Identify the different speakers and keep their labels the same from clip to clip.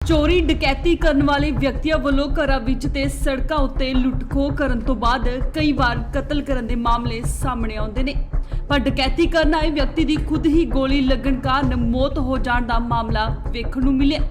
Speaker 1: ਚੋਰੀ ਡਕੈਤੀ ਕਰਨ ਵਾਲੇ ਵਿਅਕਤੀਆਂ ਵੱਲੋਂ ਘਰਾਂ ਵਿੱਚ ਤੇ ਸੜਕਾਂ ਉੱਤੇ ਲੁੱਟ-ਖੋਹ ਕਰਨ ਤੋਂ ਬਾਅਦ ਕਈ ਵਾਰ ਕਤਲ ਕਰਨ ਦੇ ਮਾਮਲੇ ਸਾਹਮਣੇ ਆਉਂਦੇ ਨੇ। ਪਰ ਡਕੈਤੀ ਕਰਨ ਆਏ ਵਿਅਕਤੀ ਦੀ ਖੁਦ ਹੀ ਗੋਲੀ ਲੱਗਣ ਕਾਰਨ ਮੌਤ ਹੋ ਜਾਣ ਦਾ ਮਾਮਲਾ ਵੇਖਣ ਨੂੰ ਮਿਲਿਆ।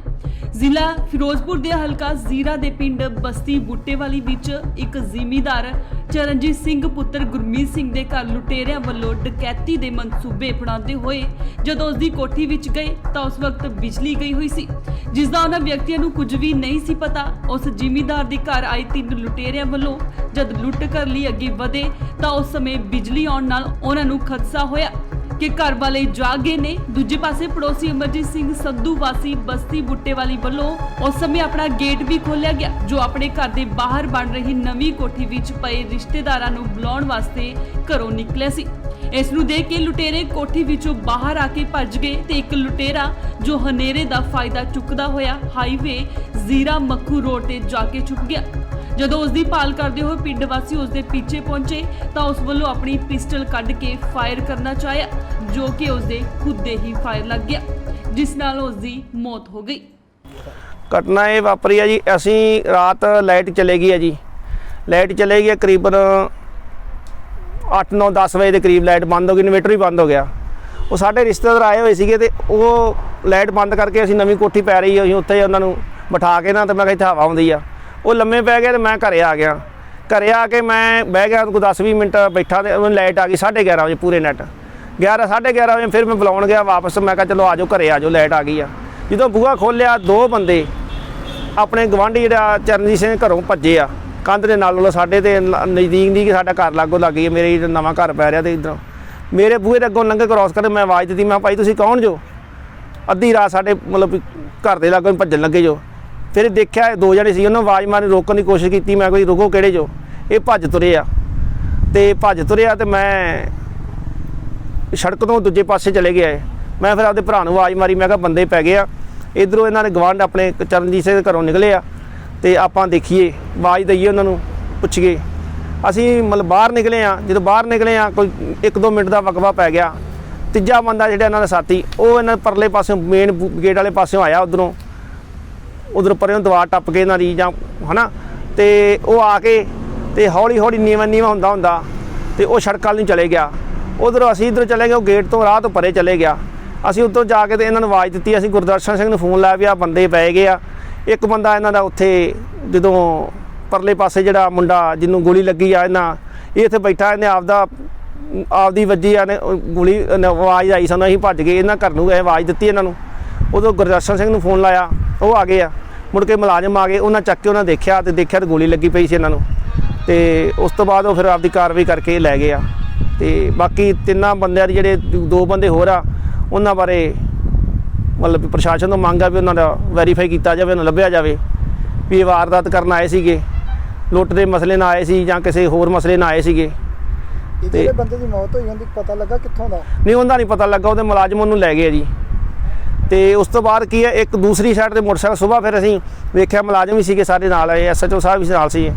Speaker 1: ਜ਼ਿਲ੍ਹਾ ਫਿਰੋਜ਼ਪੁਰ ਦੇ ਹਲਕਾ ਜ਼ੀਰਾ ਦੇ ਪਿੰਡ ਬਸਤੀ ਬੂਟੇਵਾਲੀ ਵਿੱਚ ਇੱਕ ਜ਼ਿਮੀਂਦਾਰ ਚਰਨਜੀਤ ਸਿੰਘ ਪੁੱਤਰ ਗੁਰਮੀਤ ਸਿੰਘ ਦੇ ਘਰ ਲੁਟੇਰਿਆਂ ਵੱਲੋਂ ਡਕੈਤੀ ਦੇ ਮਨਸੂਬੇ ਬਣਾਉਂਦੇ ਹੋਏ ਜਦੋਂ ਉਸ ਦੀ ਕੋਠੀ ਵਿੱਚ ਗਏ ਤਾਂ ਉਸ ਵਕਤ ਬਿਜਲੀ ਗਈ ਹੋਈ ਸੀ, ਜਿਸ ਦਾ ਉਹਨਾਂ ਵਿਅਕਤੀਆਂ ਨੂੰ ਕੁਝ ਵੀ ਨਹੀਂ ਸੀ ਪਤਾ। ਉਸ ਜ਼ਿਮੀਂਦਾਰ ਦੇ ਘਰ ਆਏ 3 ਲੁਟੇਰਿਆਂ ਵੱਲੋਂ ਜਦ ਲੁੱਟ ਕਰ ਲਈ ਅੱਗੇ ਵਧੇ ਤਾਂ ਉਸ ਸਮੇਂ ਬਿਜਲੀ ਆਉਣ ਨਾਲ ਉਹਨਾਂ ਨੂੰ ਖਦਸ਼ਾ ਹੋਇਆ ਕਿ ਘਰ ਵਾਲੇ ਜਾਗੇ ਨੇ। ਦੂਜੇ ਪਾਸੇ ਪੜੋਸੀ ਅਮਰਜੀਤ ਸਿੰਘ ਸੰਧੂ ਵਾਸੀ ਬਸਤੀ ਬੁੱਟੇਵਾਲੀ ਵੱਲੋਂ ਉਸ ਸਮੇਂ ਆਪਣਾ ਗੇਟ ਵੀ ਖੋਲ੍ਹਿਆ ਗਿਆ, ਜੋ ਆਪਣੇ ਘਰ ਦੇ ਬਾਹਰ ਬਣ ਰਹੀ ਨਵੀਂ ਕੋਠੀ ਵਿੱਚ ਪਏ ਰਿਸ਼ਤੇਦਾਰਾਂ ਨੂੰ ਬੁਲਾਉਣ ਵਾਸਤੇ ਘਰੋਂ ਨਿਕਲਿਆ ਸੀ। ਇਸ ਨੂੰ ਦੇਖ ਕੇ ਲੁਟੇਰੇ ਕੋਠੀ ਵਿੱਚੋਂ ਬਾਹਰ ਆ ਕੇ ਭੱਜ ਗਏ ਤੇ ਇੱਕ ਲੁਟੇਰਾ ਜੋ ਹਨੇਰੇ ਦਾ ਫਾਇਦਾ ਚੁੱਕਦਾ ਹੋਇਆ ਹਾਈਵੇ ਜ਼ੀਰਾ ਮੱਖੂ ਰੋਡ ਤੇ ਜਾ ਕੇ ਛੁਪ ਗਿਆ। ਜਦੋਂ ਉਸ ਦੀ ਭਾਲ ਕਰਦੇ ਹੋਏ ਪਿੰਡ ਵਾਸੀ ਉਸ ਦੇ ਪਿੱਛੇ ਪਹੁੰਚੇ ਤਾਂ ਉਸ ਵੱਲੋਂ ਆਪਣੀ ਪਿਸਟਲ ਕੱਢ ਕੇ ਫਾਇਰ ਕਰਨਾ ਚਾਹਿਆ, ਜੋ ਕਿ ਉਸ ਦੇ ਖੁਦ ਦੇ ਹੀ ਫਾਇਰ ਲੱਗ ਗਿਆ, ਜਿਸ ਨਾਲ ਉਸ ਦੀ ਮੌਤ ਹੋ ਗਈ।
Speaker 2: ਘਟਨਾ ਇਹ ਵਾਪਰੀ ਹੈ ਜੀ। ਅਸੀਂ ਰਾਤ ਲਾਈਟ ਚਲੇ ਗਈ ਹੈ ਜੀ। ਲਾਈਟ ਚਲੇ ਗਈ ਕਰੀਬਨ 8, 9, 10 ਵਜੇ ਦੇ ਕਰੀਬ ਲਾਈਟ ਬੰਦ ਹੋ ਗਈ, ਇਨਵੇਟਰ ਵੀ ਬੰਦ ਹੋ ਗਿਆ। ਉਹ ਸਾਡੇ ਰਿਸ਼ਤੇਦਾਰ ਆਏ ਹੋਏ ਸੀਗੇ ਤੇ ਉਹ ਲਾਈਟ ਬੰਦ ਕਰਕੇ ਅਸੀਂ ਨਵੀਂ ਕੋਠੀ ਪੈ ਰਹੀ ਅਸੀਂ ਉੱਥੇ ਉਹਨਾਂ ਨੂੰ ਬਿਠਾ ਕੇ ਨਾ ਤੇ ਮੈਂ ਕਿਹਾ ਇੱਥੇ ਹਵਾ ਆਉਂਦੀ ਆ। ਉਹ ਲੰਮੇ ਪੈ ਗਏ ਤੇ ਮੈਂ ਘਰੇ ਆ ਗਿਆ। ਘਰੇ ਆ ਕੇ ਮੈਂ ਬਹਿ ਗਿਆ ਕੋਈ 10-20 ਮਿੰਟ ਬੈਠਾ ਤੇ ਉਹ ਲਾਈਟ ਆ ਗਈ 11:30 ਵਜੇ ਪੂਰੇ ਨੈਟ 11-11:30 ਵਜੇ। ਫਿਰ ਮੈਂ ਬੁਲਾਉਣ ਗਿਆ ਵਾਪਸ, ਮੈਂ ਕਿਹਾ ਚਲੋ ਆ ਜਾਓ ਘਰੇ ਆ ਜਾਓ, ਲਾਈਟ ਆ ਗਈ ਆ। ਜਦੋਂ ਬੂਹਾ ਖੋਲ੍ਹਿਆ 2 ਬੰਦੇ ਆਪਣੇ ਗਵਾਂਢੀ ਜਿਹੜਾ ਚਰਨਜੀਤ ਸਿੰਘ ਘਰੋਂ ਭੱਜੇ ਆ ਕੰਧ ਦੇ ਨਾਲ ਸਾਡੇ ਤੇ ਨਜ਼ਦੀਕ ਨਹੀਂ ਕਿ ਸਾਡਾ ਘਰ ਲਾਗੋ ਲੱਗ ਗਈ। ਮੇਰੇ ਨਵਾਂ ਘਰ ਪੈ ਰਿਹਾ ਤੇ ਇੱਧਰੋਂ ਮੇਰੇ ਬੂਹੇ ਦੇ ਅੱਗੋਂ ਲੰਘੇ ਕ੍ਰੋਸ ਕਰਦੇ ਮੈਂ ਆਵਾਜ਼ ਦਿੱਤੀ, ਮੈਂ ਭਾਈ ਤੁਸੀਂ ਕੌਣ ਜੋ? ਅੱਧੀ ਰਾਤ ਸਾਡੇ ਮਤਲਬ ਘਰ ਦੇ ਲਾਗੋਂ ਭੱਜਣ ਲੱਗੇ ਜੋ। ਫਿਰ ਦੇਖਿਆ 2 ਜਣੇ ਸੀ, ਉਹਨੂੰ ਆਵਾਜ਼ ਮਾਰੀ, ਰੋਕਣ ਦੀ ਕੋਸ਼ਿਸ਼ ਕੀਤੀ। ਮੈਂ ਕੋਈ ਰੁਕੋ ਕਿਹੜੇ ਜੋ? ਇਹ ਭੱਜ ਤੁਰੇ ਆ ਤੇ ਮੈਂ ਸੜਕ ਤੋਂ ਦੂਜੇ ਪਾਸੇ ਚਲੇ ਗਿਆ। ਮੈਂ ਫਿਰ ਆਪਦੇ ਭਰਾ ਨੂੰ ਆਵਾਜ਼ ਮਾਰੀ, ਮੈਂ ਕਿਹਾ ਬੰਦੇ ਪੈ ਗਏ ਆ ਇੱਧਰੋਂ। ਇਹਨਾਂ ਨੇ ਗਵਾਂਢ ਆਪਣੇ ਚਰਨਜੀਤ ਸਿੰਘ ਦੇ ਘਰੋਂ ਨਿਕਲੇ ਆ ਤੇ ਆਪਾਂ ਦੇਖੀਏ, ਆਵਾਜ਼ ਦਈਏ ਉਹਨਾਂ ਨੂੰ, ਪੁੱਛੀਏ। ਅਸੀਂ ਮਤਲਬ ਬਾਹਰ ਨਿਕਲੇ ਆ। ਜਦੋਂ ਬਾਹਰ ਨਿਕਲੇ ਆ ਕੋਈ 1-2 ਮਿੰਟ ਦਾ ਵਕਫਾ ਪੈ ਗਿਆ। ਤੀਜਾ ਬੰਦਾ ਜਿਹੜਾ ਇਹਨਾਂ ਦਾ ਸਾਥੀ ਉਹ ਇਹਨਾਂ ਪਰਲੇ ਪਾਸਿਓਂ ਮੇਨ ਗੇਟ ਵਾਲੇ ਪਾਸਿਓਂ ਆਇਆ, ਉਧਰੋਂ ਪਰੇੋਂ ਦੀਵਾਰ ਟੱਪ ਕੇ ਇਹਨਾਂ ਦੀ ਜਾਂ ਹੈ ਨਾ, ਤੇ ਉਹ ਆ ਕੇ ਤੇ ਹੌਲੀ ਹੌਲੀ ਨੀਵਾਂ ਹੁੰਦਾ ਤੇ ਉਹ ਸੜਕ ਵੱਲ ਨੂੰ ਚਲੇ ਗਿਆ। ਉਧਰੋਂ ਅਸੀਂ ਇੱਧਰ ਚਲੇ ਗਏ, ਉਹ ਗੇਟ ਤੋਂ ਰਾਹ ਤੋਂ ਪਰੇ ਚਲੇ ਗਿਆ। ਅਸੀਂ ਉੱਧਰ ਜਾ ਕੇ ਤੇ ਇਹਨਾਂ ਨੂੰ ਆਵਾਜ਼ ਦਿੱਤੀ। ਅਸੀਂ ਗੁਰਦਰਸ਼ਨ ਸਿੰਘ ਨੂੰ ਫੋਨ ਲਾਇਆ ਵੀ ਆ ਬੰਦੇ ਪੈ ਗਏ ਆ। ਇੱਕ ਬੰਦਾ ਇਹਨਾਂ ਦਾ ਉੱਥੇ ਜਦੋਂ ਪਰਲੇ ਪਾਸੇ ਜਿਹੜਾ ਮੁੰਡਾ ਜਿਹਨੂੰ ਗੋਲੀ ਲੱਗੀ ਆ ਇਹ ਇੱਥੇ ਬੈਠਾ, ਇਹਨੇ ਆਪਦੀ ਵੱਜੀ ਆ ਨੇ ਗੋਲੀ ਆਵਾਜ਼ ਆਈ ਸਾਨੂੰ, ਅਸੀਂ ਭੱਜ ਗਏ ਇਹਨਾਂ ਘਰ ਨੂੰ ਆਵਾਜ਼ ਦਿੱਤੀ ਇਹਨਾਂ ਨੂੰ। ਉਦੋਂ ਗੁਰਦਰਸ਼ਨ ਸਿੰਘ ਨੂੰ ਫੋਨ ਲਾਇਆ, ਉਹ ਆ ਗਏ ਆ। ਮੁੜ ਕੇ ਮੁਲਾਜ਼ਮ ਆ ਗਏ, ਉਹਨਾਂ ਚੱਕ ਕੇ ਉਹਨਾਂ ਦੇਖਿਆ ਤੇ ਗੋਲੀ ਲੱਗੀ ਪਈ ਸੀ ਇਹਨਾਂ ਨੂੰ। ਤੇ ਉਸ ਤੋਂ ਬਾਅਦ ਉਹ ਫਿਰ ਆਪਦੀ ਕਾਰਵਾਈ ਕਰਕੇ ਲੈ ਗਏ ਆ। ਤੇ ਬਾਕੀ 3 ਬੰਦਿਆਂ ਦੇ ਜਿਹੜੇ 2 ਬੰਦੇ ਹੋਰ ਆ ਉਹਨਾਂ ਬਾਰੇ ਮਤਲਬ ਪ੍ਰਸ਼ਾਸਨ ਤੋਂ ਮੰਗ ਆ ਵੀ ਉਹਨਾਂ ਦਾ ਵੈਰੀਫਾਈ ਕੀਤਾ ਜਾਵੇ, ਉਹਨੂੰ ਲੱਭਿਆ ਜਾਵੇ ਵੀ ਇਹ ਵਾਰਦਾਤ ਕਰਨ ਆਏ ਸੀਗੇ, ਲੁੱਟ ਦੇ ਮਸਲੇ ਨਾਲ ਆਏ ਸੀ ਜਾਂ ਕਿਸੇ ਹੋਰ ਮਸਲੇ ਨਾਲ ਆਏ ਸੀਗੇ।
Speaker 3: ਤੇ ਜਿਹੜੇ ਬੰਦੇ ਦੀ ਮੌਤ ਹੋਈ ਉਹਦੀ ਪਤਾ ਲੱਗਾ ਕਿੱਥੋਂ ਦਾ?
Speaker 2: ਨਹੀਂ, ਉਹਦਾ ਨਹੀਂ ਪਤਾ ਲੱਗਾ। ਉਹਦੇ ਮੁਲਾਜ਼ਮ ਉਹਨੂੰ ਲੈ ਗਏ ਜੀ। ਤੇ ਉਸ ਤੋਂ ਬਾਅਦ ਕੀ ਹੈ, ਇੱਕ ਦੂਸਰੀ ਸਾਈਡ ਤੇ ਮੋਟਰਸਾਈਕਲ ਸੁਬਾਹ ਫਿਰ ਅਸੀਂ ਵੇਖਿਆ ਮੁਲਾਜ਼ਮ ਵੀ ਸੀਗੇ ਸਾਡੇ ਨਾਲ ਆਏ, SHO ਸਾਹਿਬ ਵੀ ਨਾਲ ਸੀ।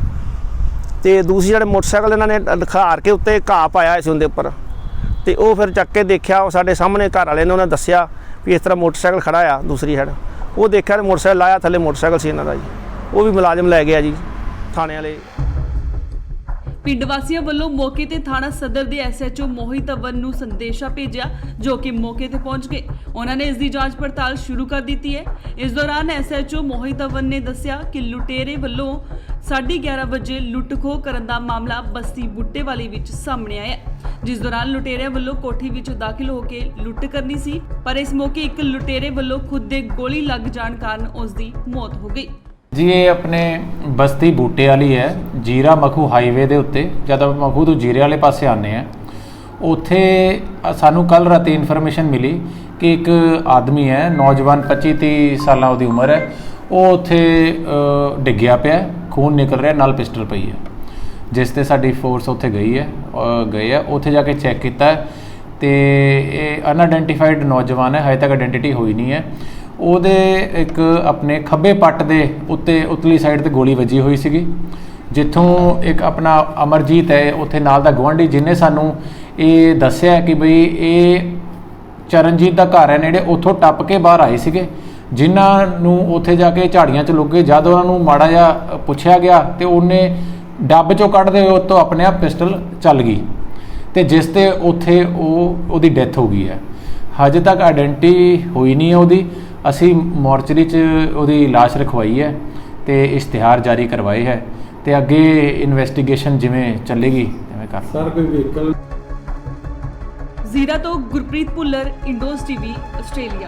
Speaker 2: ਤੇ ਦੂਸਰੀ ਜਿਹੜੇ ਮੋਟਰਸਾਈਕਲ ਇਹਨਾਂ ਨੇ ਲਿਖਾਰ ਕੇ ਉੱਤੇ ਘਾਹ ਪਾਇਆ ਸੀ ਉਹਦੇ ਉੱਪਰ, ਤੇ ਉਹ ਫਿਰ ਚੱਕ ਕੇ ਦੇਖਿਆ। ਉਹ ਸਾਡੇ ਸਾਹਮਣੇ ਘਰ ਵਾਲੇ ਨੇ ਉਹਨਾਂ ਦੱਸਿਆ ਵੀ ਇਸ ਤਰ੍ਹਾਂ ਮੋਟਰਸਾਈਕਲ ਖੜਾ ਆ ਦੂਸਰੀ ਸਾਈਡ। ਉਹ ਦੇਖਿਆ ਤੇ ਮੋਟਰਸਾਈਕਲ ਲਾਇਆ ਥੱਲੇ ਮੋਟਰਸਾਈਕਲ ਸੀ ਇਹਨਾਂ ਦਾ ਜੀ। ਉਹ ਵੀ ਮੁਲਾਜ਼ਮ ਲੈ ਗਿਆ ਜੀ ਥਾਣੇ ਵਾਲੇ।
Speaker 1: ਪਿੰਡ ਵਾਸੀਆਂ ਵੱਲੋਂ ਮੌਕੇ ਤੇ ਥਾਣਾ ਸਦਰ ਦੇ SHO ਮੋਹਿਤ ਅਵਨ ਨੂੰ ਸੰਦੇਸ਼ਾ ਭੇਜਿਆ, ਜੋ ਕਿ ਮੌਕੇ ਤੇ ਪਹੁੰਚ ਗਏ। ਉਹਨਾਂ ਨੇ ਇਸ ਦੀ ਜਾਂਚ ਪੜਤਾਲ ਸ਼ੁਰੂ ਕਰ ਦਿੱਤੀ ਹੈ। ਇਸ ਦੌਰਾਨ SHO ਮੋਹਿਤ ਅਵਨ ਨੇ ਦੱਸਿਆ ਕਿ ਲੁਟੇਰੇ ਵੱਲੋਂ 11:30 ਵਜੇ ਲੁੱਟ-ਖੋਹ ਕਰਨ ਦਾ ਮਾਮਲਾ ਬਸਤੀ ਬੁੱਟੇਵਾਲੀ ਵਿੱਚ ਸਾਹਮਣੇ ਆਇਆ, ਜਿਸ ਦੌਰਾਨ ਲੁਟੇਰਿਆਂ ਵੱਲੋਂ ਕੋਠੀ ਵਿੱਚ ਦਾਖਲ ਹੋ ਕੇ ਲੁੱਟ ਕਰਨੀ ਸੀ। ਪਰ ਇਸ ਮੌਕੇ ਇੱਕ ਲੁਟੇਰੇ ਵੱਲੋਂ ਖੁਦ ਦੇ ਗੋਲੀ ਲੱਗ ਜਾਣ ਕਾਰਨ ਉਸ ਦੀ ਮੌਤ ਹੋ ਗਈ।
Speaker 4: ਜੀ ਇਹ ਆਪਣੇ ਬਸਤੀ ਬੂਟੇ ਵਾਲੀ ਹੈ, ਜੀਰਾ ਮਖੂ ਹਾਈਵੇ ਦੇ ਉੱਤੇ। ਜਦ ਆਪਾਂ ਮਖੂ ਤੋਂ ਜੀਰੇ ਵਾਲੇ ਪਾਸੇ ਆਉਂਦੇ ਆ, ਉੱਥੇ ਸਾਨੂੰ ਕੱਲ੍ਹ ਰਾਤੀ ਇਨਫੋਰਮੇਸ਼ਨ ਮਿਲੀ ਕਿ ਇੱਕ ਆਦਮੀ ਹੈ, ਨੌਜਵਾਨ 25-30 ਸਾਲਾਂ ਉਹਦੀ ਉਮਰ ਹੈ, ਉਹ ਉੱਥੇ ਡਿੱਗਿਆ ਪਿਆ, ਖੂਨ ਨਿਕਲ ਰਿਹਾ, ਨਾਲ ਪਿਸਟਲ ਪਈ ਹੈ। ਜਿਸ 'ਤੇ ਸਾਡੀ ਫੋਰਸ ਉੱਥੇ ਗਏ ਆ। ਉੱਥੇ ਜਾ ਕੇ ਚੈੱਕ ਕੀਤਾ ਤੇ ਇਹ ਅਨਆਇਡੈਂਟੀਫਾਈਡ ਨੌਜਵਾਨ ਹੈ, ਹਜੇ ਤੱਕ ਆਇਡੈਂਟੀਟੀ ਹੋਈ ਨਹੀਂ ਹੈ। ਉਹਦੇ ਇੱਕ ਆਪਣੇ ਖੱਬੇ ਪੱਟ ਦੇ ਉੱਤੇ ਉਤਲੀ ਸਾਈਡ 'ਤੇ ਗੋਲੀ ਵੱਜੀ ਹੋਈ ਸੀਗੀ, ਜਿੱਥੋਂ ਇੱਕ ਆਪਣਾ ਅਮਰਜੀਤ ਹੈ ਉੱਥੇ ਨਾਲ ਦਾ ਗੁਆਂਢੀ, ਜਿਹਨੇ ਸਾਨੂੰ ਇਹ ਦੱਸਿਆ ਕਿ ਬਈ ਇਹ ਚਰਨਜੀਤ ਦਾ ਘਰ ਹੈ ਨੇੜੇ, ਉੱਥੋਂ ਟੱਪ ਕੇ ਬਾਹਰ ਆਏ ਸੀਗੇ ਜਿਨ੍ਹਾਂ ਨੂੰ ਉੱਥੇ ਜਾ ਕੇ ਝਾੜੀਆਂ 'ਚ ਲੁੱਕ ਗਏ। ਜਦ ਉਹਨਾਂ ਨੂੰ ਮਾੜਾ ਜਿਹਾ ਪੁੱਛਿਆ ਗਿਆ ਤੇ ਉਹਨੇ ਡੱਬ 'ਚੋਂ ਕੱਢਦੇ ਹੋਏ ਉਹ ਤੋਂ ਆਪਣੇ ਆਪ ਪਿਸਟਲ ਚੱਲ ਗਈ ਤੇ ਜਿਸ ਤੇ ਉੱਥੇ ਉਹਦੀ ਡੈਥ ਹੋ ਗਈ ਹੈ। ਹਜੇ ਤੱਕ ਆਇਡੈਂਟੀ ਹੋਈ ਨਹੀਂ ਹੈ ਉਹਦੀ। ਅਸੀਂ ਮੋਰਚਰੀ 'ਚ ਉਹਦੀ ਲਾਸ਼ ਰਖਵਾਈ ਹੈ ਤੇ ਇਸ਼ਤਿਹਾਰ ਜਾਰੀ ਕਰਵਾਏ ਹੈ ਤੇ ਅੱਗੇ ਇਨਵੈਸਟੀਗੇਸ਼ਨ ਜਿਵੇਂ ਚੱਲੇਗੀ ਐਵੇਂ ਕਰ
Speaker 5: ਸਰ ਕੋਈ ਵਹੀਕਲ
Speaker 1: ਜ਼ੀਰਾ ਤੋਂ ਗੁਰਪ੍ਰੀਤ ਭੁੱਲਰ, ਇੰਡੋਜ਼ ਟੀਵੀ, ਆਸਟ੍ਰੇਲੀਆ।